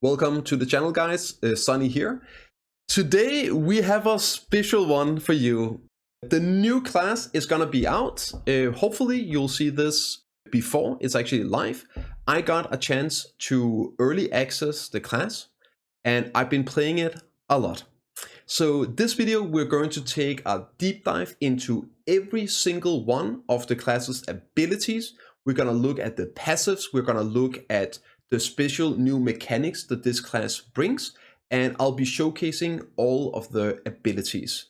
Welcome to the channel, guys. Sunny here. Today we have a special one for you. The new class is gonna be out. Hopefully you'll see this before it's actually live. I got a chance to early access the class and I've been playing it a lot. So this video we're going to take a deep dive into every single one of the class's abilities. We're gonna look at the passives, we're gonna look at the special new mechanics that this class brings, and I'll be showcasing all of the abilities.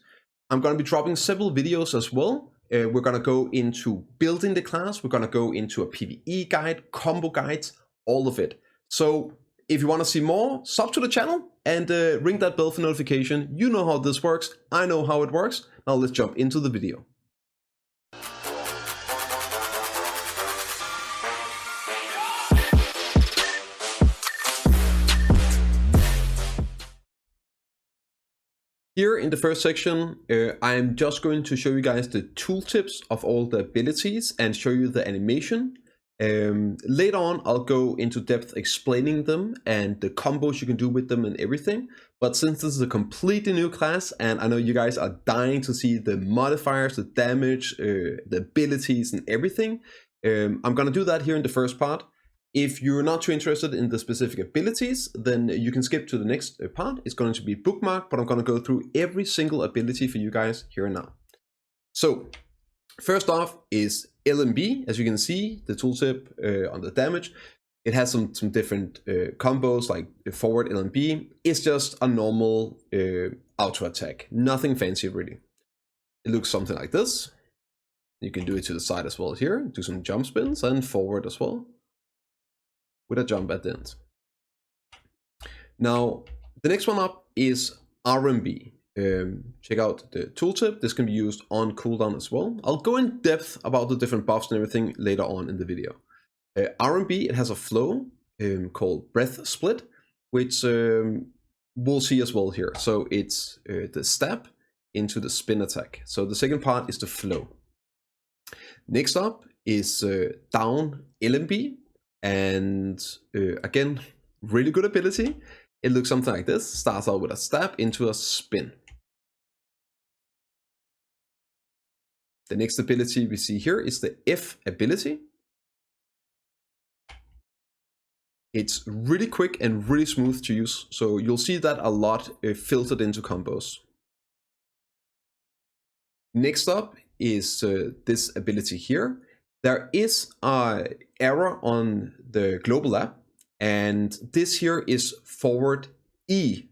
I'm going to be dropping several videos as well. We're going to go into building the class, we're going to go into a PvE guide, combo guides, all of it. So if you want to see more, sub to the channel and ring that bell for notification. You know how this works, I know how it works. Now let's jump into the video. Here in the first section, I'm just going to show you guys the tooltips of all the abilities and show you the animation. Later on, I'll go into depth explaining them and the combos you can do with them and everything. But since this is a completely new class, and I know you guys are dying to see the modifiers, the damage, the abilities and everything, I'm gonna do that here in the first part. If you're not too interested in the specific abilities, then you can skip to the next part. It's going to be bookmarked, but I'm going to go through every single ability for you guys here and now. So first off is LMB. As you can see, the tooltip on the damage, it has some different combos like forward LMB. It's just a normal auto attack, nothing fancy really. It looks something like this. You can do it to the side as well here, do some jump spins and forward as well, with a jump at the end. Now, the next one up is RMB. Check out the tooltip. This can be used on cooldown as well. I'll go in depth about the different buffs and everything later on in the video. RMB, it has a flow called Breath Split, which we'll see as well here. So it's the step into the spin attack. So the second part is the flow. Next up is down LMB. And again, really good ability. It looks something like this. Starts out with a stab into a spin. The next ability we see here is the F ability. It's really quick and really smooth to use, so you'll see that a lot filtered into combos. Next up is this ability here. There is an error on the global app, and this here is forward E.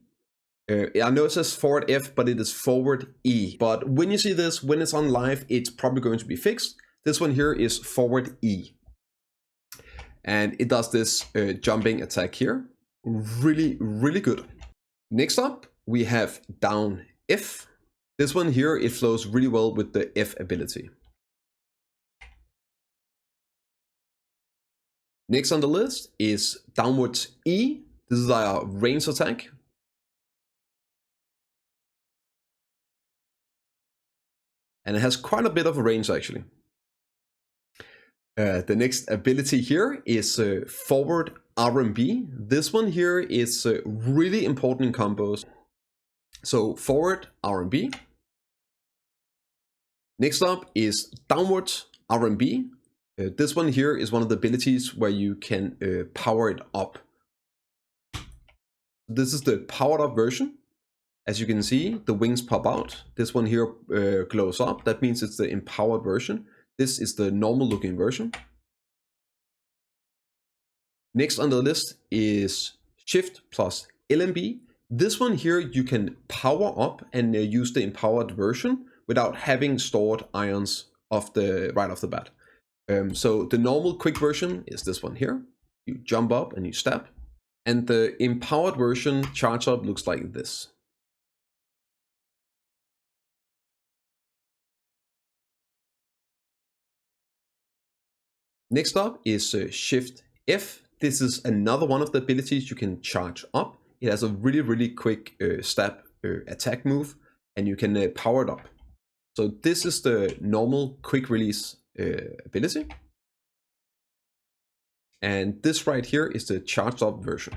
I know it says forward F, but it is forward E. But when you see this, when it's on live, it's probably going to be fixed. This one here is forward E. And it does this jumping attack here. Really, really good. Next up, we have down F. This one here, it flows really well with the F ability. Next on the list is downwards E. This is our range attack. And it has quite a bit of a range actually. The next ability here is forward RMB. This one here is really important in combos. So forward RMB. Next up is downwards RMB. This one here is one of the abilities where you can power it up. This is the powered up version. As you can see, the wings pop out. This one here glows up. That means it's the empowered version. This is the normal looking version. Next on the list is Shift plus LMB. This one here you can power up and use the empowered version without having stored ions right off the bat. So the normal quick version is this one here. You jump up and you stab. And the empowered version charge up looks like this. Next up is Shift F. This is another one of the abilities you can charge up. It has a really, really quick stab attack move, and you can power it up. So this is the normal quick release ability. And this right here is the charged up version.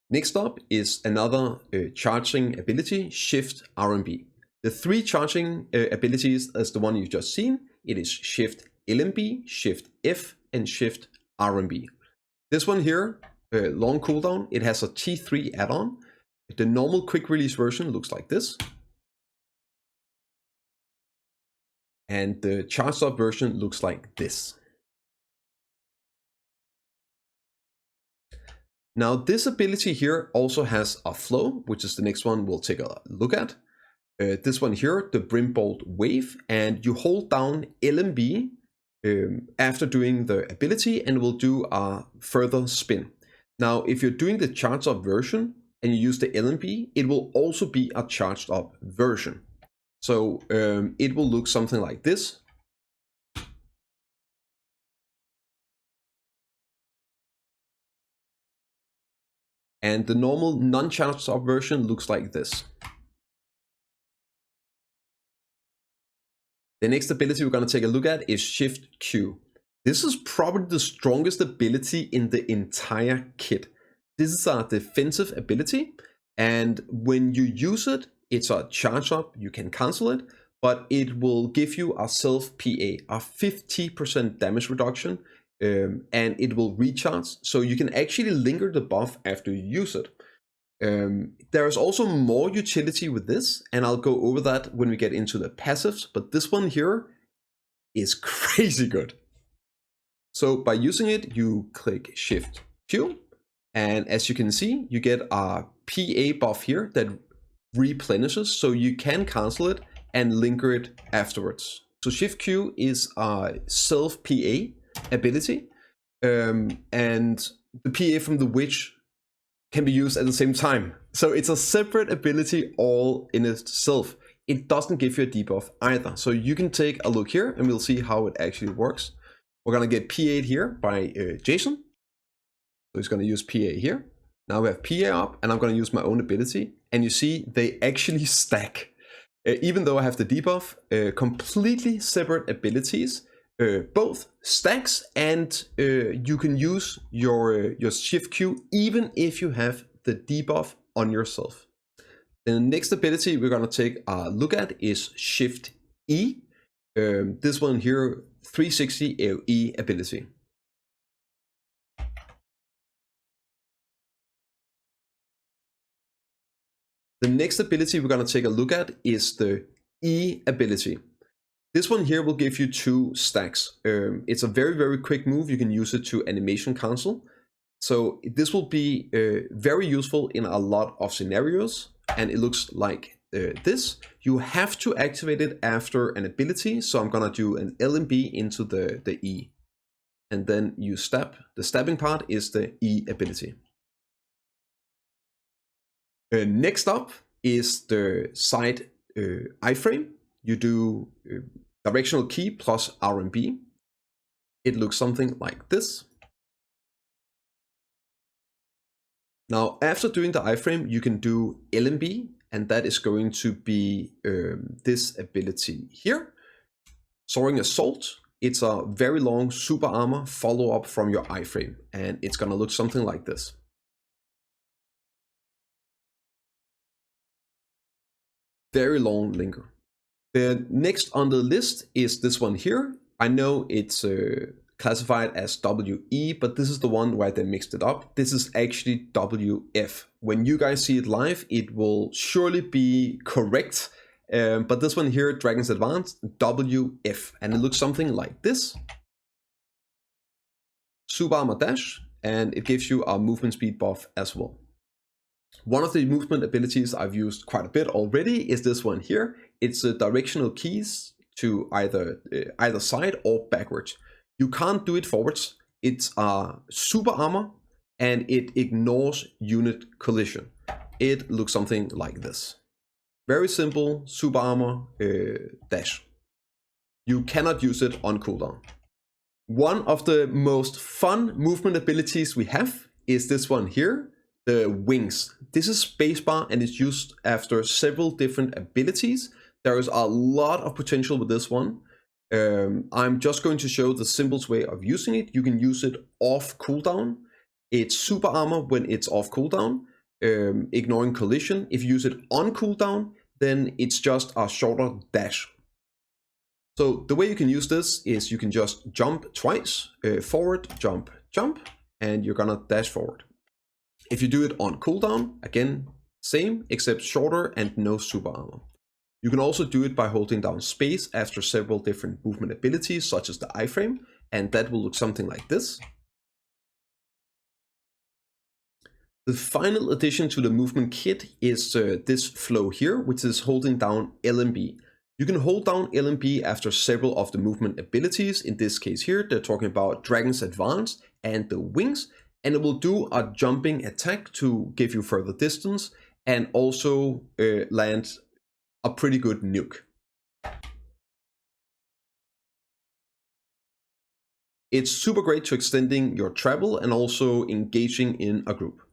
Next up is another charging ability, Shift RMB. The three charging abilities as the one you've just seen. It is Shift LMB, Shift F, and Shift RMB. This one here, long cooldown, it has a T3 add-on. The normal quick release version looks like this. And the charged up version looks like this. Now this ability here also has a flow, which is the next one we'll take a look at. This one here, the Brimbolt Wave, and you hold down LMB after doing the ability and will do a further spin. Now if you're doing the charged up version and you use the LMB, it will also be a charged up version. So it will look something like this. And the normal non-charged up version looks like this. The next ability we're going to take a look at is Shift Q. This is probably the strongest ability in the entire kit. This is a defensive ability, and when you use it, it's a charge up, you can cancel it, but it will give you a self PA, a 50% damage reduction, and it will recharge, so you can actually linger the buff after you use it. There is also more utility with this, and I'll go over that when we get into the passives, but this one here is crazy good. So by using it, you click Shift Q, and as you can see, you get a PA buff here that replenishes, so you can cancel it and linger it afterwards. So Shift Q is a self PA ability, and the PA from the witch can be used at the same time. So it's a separate ability all in itself. It doesn't give you a debuff either. So you can take a look here and we'll see how it actually works. We're gonna get PA'd here by Jason. So he's gonna use PA here. Now we have PA up, and I'm gonna use my own ability. And you see they actually stack. Even though I have the debuff, completely separate abilities, both stacks, and you can use your Shift Q even if you have the debuff on yourself. The next ability we're gonna take a look at is Shift E. This one here, 360 AoE ability. The next ability we're going to take a look at is the E ability. This one here will give you 2 stacks. It's a very, very quick move. You can use it to animation cancel. So this will be very useful in a lot of scenarios, and it looks like this. You have to activate it after an ability, so I'm going to do an LMB into the E. And then you stab. The stabbing part is the E ability. Next up is the side iframe. You do directional key plus RMB. It looks something like this. Now, after doing the iframe, you can do LMB, and that is going to be this ability here. Soaring Assault. It's a very long super armor follow-up from your iframe, and it's gonna look something like this. Very long linger. The next on the list is this one here. I know it's classified as WE, but this is the one where they mixed it up. This is actually WF. When you guys see it live, it will surely be correct. But this one here, Dragon's Advanced, WF, and it looks something like this. Super Armor Dash, and it gives you a movement speed buff as well. One of the movement abilities I've used quite a bit already is this one here. It's directional keys to either side or backwards. You can't do it forwards. It's a super armor, and it ignores unit collision. It looks something like this. Very simple super armor dash. You cannot use it on cooldown. One of the most fun movement abilities we have is this one here, the wings. This is spacebar, and it's used after several different abilities. There is a lot of potential with this one. I'm just going to show the simplest way of using it. You can use it off cooldown. It's super armor when it's off cooldown, ignoring collision. If you use it on cooldown, then it's just a shorter dash. So the way you can use this is you can just jump twice, forward, jump, jump, and you're gonna dash forward. If you do it on cooldown, again, same, except shorter and no super armor. You can also do it by holding down space after several different movement abilities, such as the iframe, and that will look something like this. The final addition to the movement kit is this flow here, which is holding down LMB. You can hold down LMB after several of the movement abilities. In this case here, they're talking about Dragon's Advance and the Wings, and it will do a jumping attack to give you further distance and also land a pretty good nuke. It's super great to extending your travel and also engaging in a group.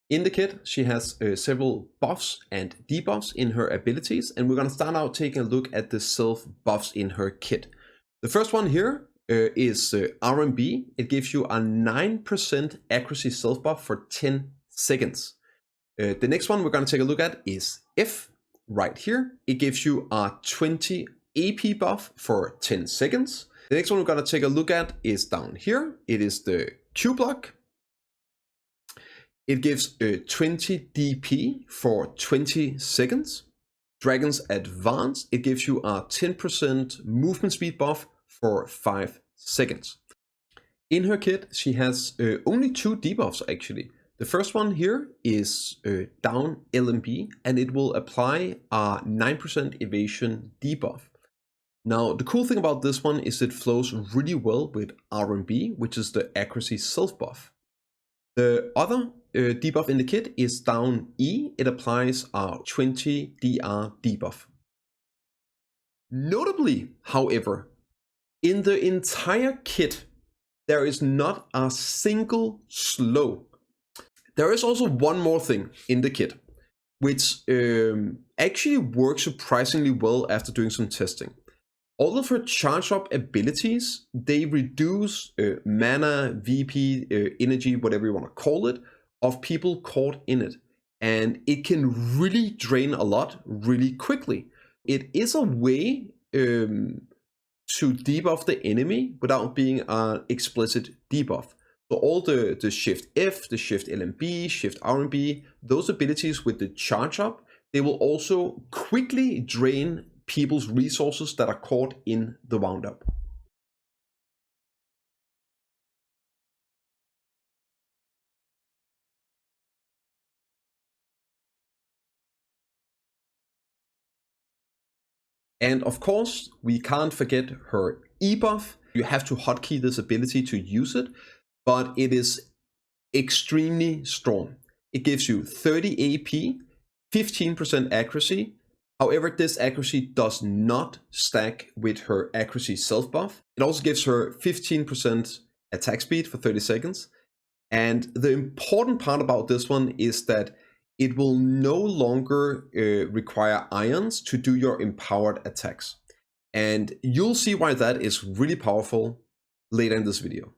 In the kit, she has several buffs and debuffs in her abilities, and we're going to start out taking a look at the self buffs in her kit. The first one here is RMB. It gives you a 9% accuracy self buff for 10 seconds. The next one we're going to take a look at is F right here. It gives you a 20 AP buff for 10 seconds. The next one we're going to take a look at is down here. It is the Q block. It gives 20 DP for 20 seconds. Dragon's Advance, it gives you a 10% movement speed buff for 5 seconds. In her kit, she has only 2 debuffs actually. The first one here is down LMB, and it will apply a 9% evasion debuff. Now, the cool thing about this one is it flows really well with RMB, which is the accuracy self buff. The other debuff in the kit is down E. It applies a 20 DR debuff. Notably, however, in the entire kit, there is not a single slow. There is also one more thing in the kit, which actually works surprisingly well after doing some testing. All of her charge up abilities, they reduce mana, VP, energy, whatever you want to call it, of people caught in it. And it can really drain a lot really quickly. It is a way to debuff the enemy without being an explicit debuff. So all the Shift F, the Shift LMB, Shift RMB, those abilities with the charge up, they will also quickly drain people's resources that are caught in the wound up. And of course, we can't forget her E buff. You have to hotkey this ability to use it, but it is extremely strong. It gives you 30 AP, 15% accuracy. However, this accuracy does not stack with her accuracy self buff. It also gives her 15% attack speed for 30 seconds. And the important part about this one is that it will no longer require ions to do your empowered attacks. And you'll see why that is really powerful later in this video.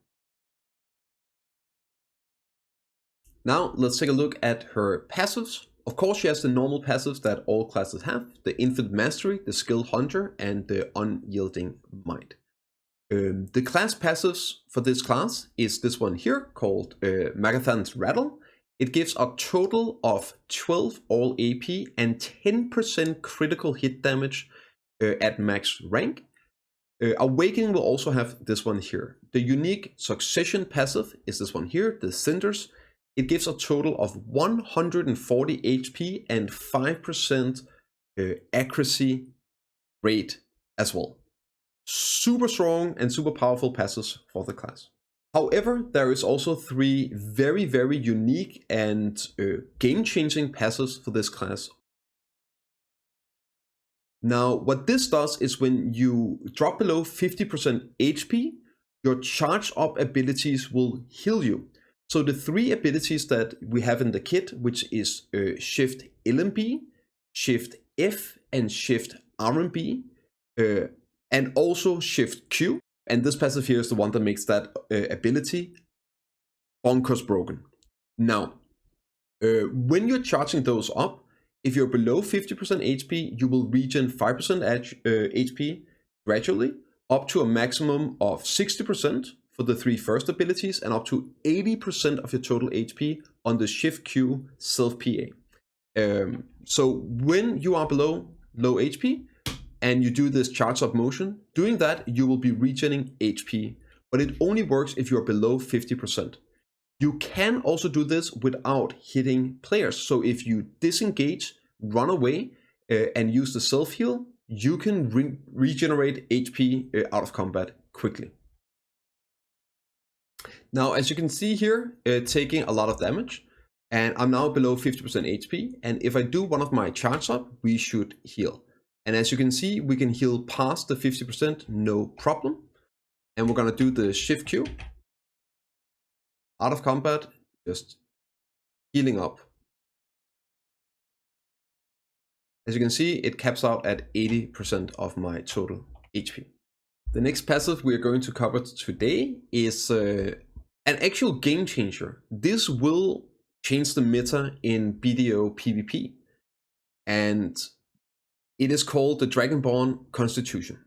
Now let's take a look at her passives. Of course, she has the normal passives that all classes have: the Infinite Mastery, the Skilled Hunter, and the Unyielding Might. The class passives for this class is this one here called Magathan's Rattle. It gives a total of 12 all AP and 10% critical hit damage at max rank. Awakening will also have this one here. The unique Succession passive is this one here, the Cinders. It gives a total of 140 HP and 5% accuracy rate as well. Super strong and super powerful passives for the class. However, there is also 3 very, very unique and game-changing passives for this class. Now, what this does is when you drop below 50% HP, your charge up abilities will heal you. So the 3 abilities that we have in the kit, which is Shift LMB, Shift F, and Shift RMB, and also Shift Q. And this passive here is the one that makes that ability bonkers broken. Now, when you're charging those up, if you're below 50% HP, you will regen 5% HP gradually, up to a maximum of 60% for the 3 first abilities, and up to 80% of your total HP on the Shift Q Self PA. So when you are below low HP and you do this charge up motion, doing that you will be regening HP, but it only works if you're below 50%. You can also do this without hitting players. So if you disengage, run away, and use the self heal, you can regenerate HP out of combat quickly. Now, as you can see here, taking a lot of damage, and I'm now below 50% HP. And if I do one of my charge up, we should heal. And as you can see, we can heal past the 50%, no problem. And we're gonna do the Shift Q. Out of combat, just healing up. As you can see, it caps out at 80% of my total HP. The next passive we are going to cover today is an actual game changer. This will change the meta in BDO PvP, and it is called the Dragonborn Constitution.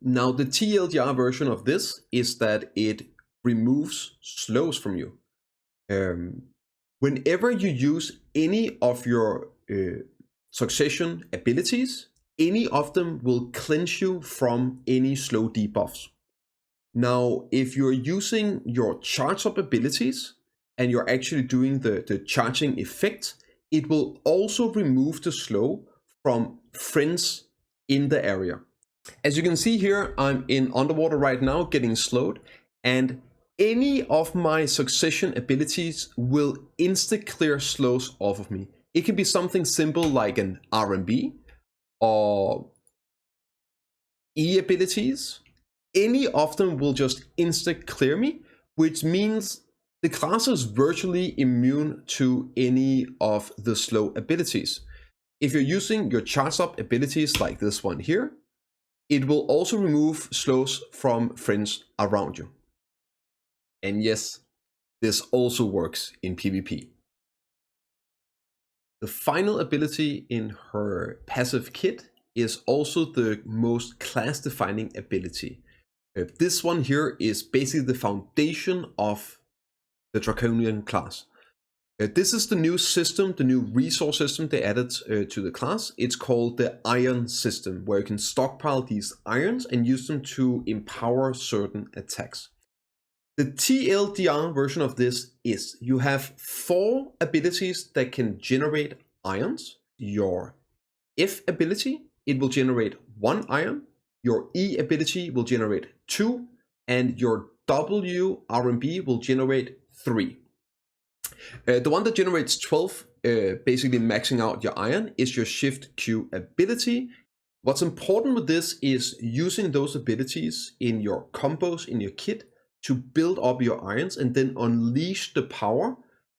Now, the TLDR version of this is that it removes slows from you. Whenever you use any of your succession abilities, any of them will cleanse you from any slow debuffs. Now, if you're using your charge up abilities and you're actually doing the charging effect, it will also remove the slow from friends in the area. As you can see here, I'm in underwater right now getting slowed, and any of my succession abilities will insta clear slows off of me. It can be something simple like an RMB or E abilities. Any of them will just insta clear me, which means the class is virtually immune to any of the slow abilities. If you're using your charge up abilities like this one here, it will also remove slows from friends around you. And yes, this also works in PvP. The final ability in her passive kit is also the most class-defining ability. This one here is basically the foundation of the Draconian class. This is the new system, the new resource system they added to the class. It's called the Iron System, where you can stockpile these irons and use them to empower certain attacks. The TLDR version of this is you have 4 abilities that can generate irons. Your F ability, it will generate 1 iron. Your E ability will generate 2, and your W RMB will generate 3. The one that generates 12, basically maxing out your iron, is your Shift Q ability. What's important with this is using those abilities in your combos, in your kit, to build up your irons and then unleash the power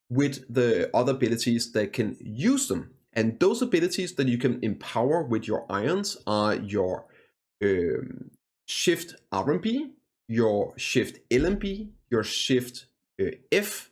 with the other abilities that can use them. And those abilities that you can empower with your irons are your Shift RMB, your Shift LMB, your Shift F,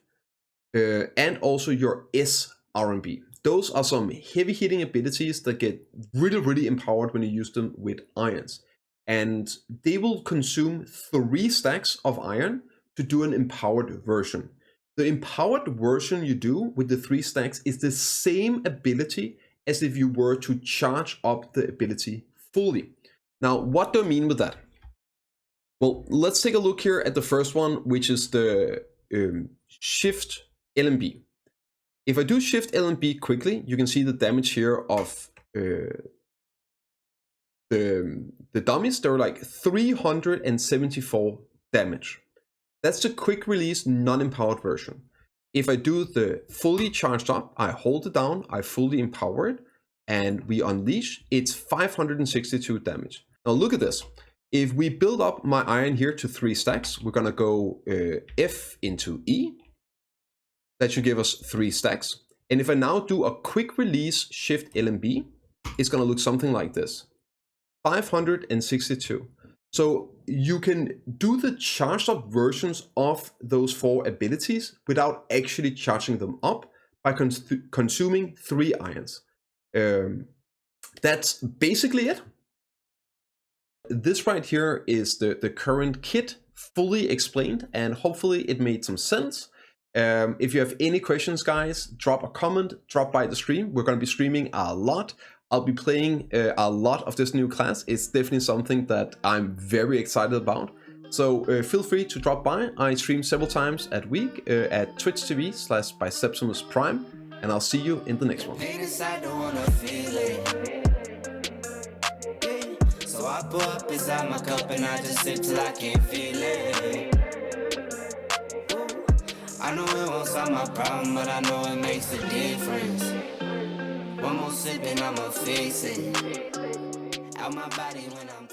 and also your S RMB. Those are some heavy hitting abilities that get really empowered when you use them with irons. And they will consume 3 stacks of iron to do an empowered version. The empowered version you do with the 3 stacks is the same ability as if you were to charge up the ability fully. Now, what do I mean with that? Well, let's take a look here at the first one, which is the Shift LMB. If I do Shift LMB quickly, you can see the damage here of the dummies. They're like 374 damage. That's the quick release non-empowered version. If I do the fully charged up, I hold it down, I fully empower it, and we unleash, it's 562 damage. Now look at this. If we build up my iron here to 3 stacks, we're gonna go F into E. That should give us 3 stacks. And if I now do a quick release Shift LMB, it's gonna look something like this. 562. So you can do the charged up versions of those 4 abilities without actually charging them up by consuming 3 irons. That's basically it. This right here is the current kit fully explained, and hopefully it made some sense. If you have any questions, guys, drop a comment, drop by the stream. We're going to be streaming a lot. I'll be playing a lot of this new class. It's definitely something that I'm very excited about. So feel free to drop by. I stream several times a week at Twitch TV/Biceptimus_Prime, and I'll see you in the next one. So I pour up inside my cup and I just sip till I can't feel it. I know it won't solve my problem, but I know it makes a difference. One more sip and I'ma fix it. Out my body when I'm